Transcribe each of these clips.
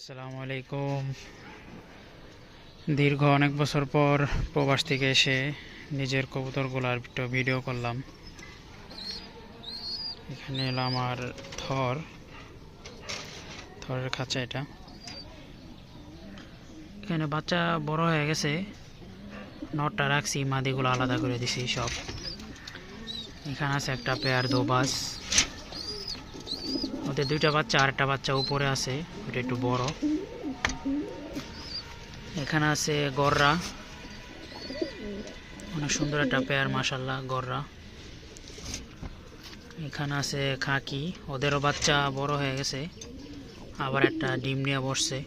আসসালামু আলাইকুম। দীর্ঘ অনেক বছর পর প্রবাস থেকে এসে নিজের কবুতরগুলার একটু ভিডিও করলাম। এখানে এলো আমার থরের খাঁচা। এটা এখানে বাচ্চা বড় হয়ে গেছে, নটটা রাখছি, মাদিগুলো আলাদা করে দিছি সব। এখানে আছে একটা পেয়ার দোবাস, ওদের দুইটা বাচ্চা, আর একটা বাচ্চা উপরে আছে, ওটা একটু বড়। এখানে আছে গররা, অনেক সুন্দর একটা পেয়ার, মাশাল্লাহ গররা। এখানে আছে খাকি, ওদেরও বাচ্চা বড় হয়ে গেছে, আবার একটা ডিম নিয়ে বসছে।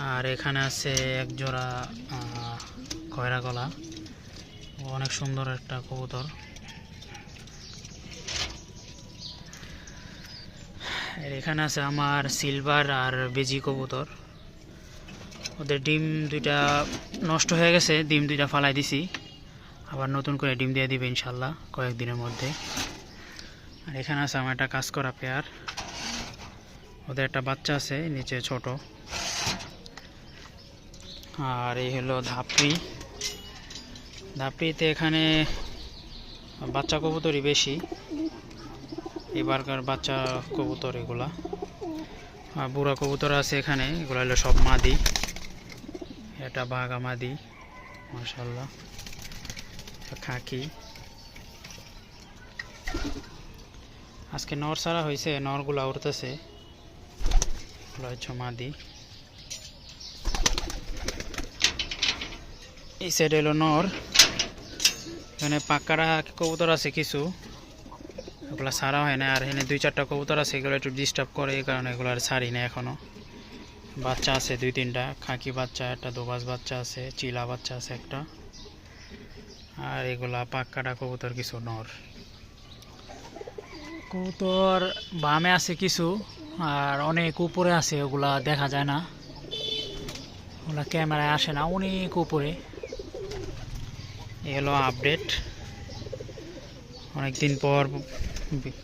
আর এখানে আছে এক জোড়া খয়রা গলা, অনেক সুন্দর একটা কবুতর। আর এখানে আছে আমার সিলভার আর বেজি কবুতর। ওদের ডিম দুইটা নষ্ট হয়ে গেছে, ডিম দুইটা ফালাই দিছি, আবার নতুন করে ডিম দিয়ে দিবে ইনশাল্লাহ কয়েকদিনের মধ্যে। আর এখানে আছে আমার একটা কাজ করা পেয়ার, ওদের একটা বাচ্চা আছে নিচে ছোট। আর এই হলো ধাপড়িতে এখানে বাচ্চা কবুতরই বেশি, এবারকার বাচ্চা কবুতর এগুলা। আর বুড়া কবুতর আছে এখানে, এগুলো হলো সব মাদি। এটা বাঘা মাদি, মাশাল্লাহ। খাকি আজকে নর ছাড়া হয়েছে, নরগুলা উঠতেছে, এগুলো হচ্ছে মাদি। এই সাইড হলো নর। এখানে পাক্কারা কবুতর আছে কিছু, এগুলো ছাড়া হয় না। আর এখানে দুই চারটা কবুতর আছে, এগুলো একটু ডিস্টার্ব করে, এই কারণে এগুলো আর ছাড়ি না এখনো। বাচ্চা আছে দুই তিনটা, খাকি বাচ্চা, একটা দোবাস বাচ্চা আছে, চিলা বাচ্চা আছে একটা। আর এগুলা পাক্কাটা কবুতর কিছু নর কবুতর। বামে আছে কিছু, আর অনেক উপরে আছে, ওগুলা দেখা যায় না, ওগুলা ক্যামেরায় আসে না, অনেক উপরে। এগুলো আপডেট, অনেকদিন পর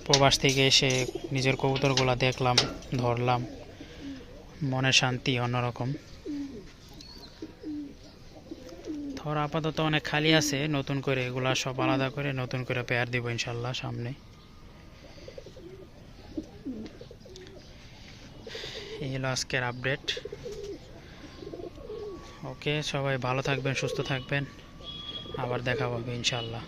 প্রবাস থেকে এসে নিজের কবুতরগুলা দেখলাম, ধরলাম, মনের শান্তি অন্যরকম। ধর আপাতত অনেক খালি আছে, নতুন করে এগুলা সব আলাদা করে নতুন করে পেয়ার দিব ইনশাল্লাহ সামনে। এই হলো আজকের আপডেট। ওকে, সবাই ভালো থাকবেন, সুস্থ থাকবেন, আবার দেখা হবে ইনশাল্লাহ।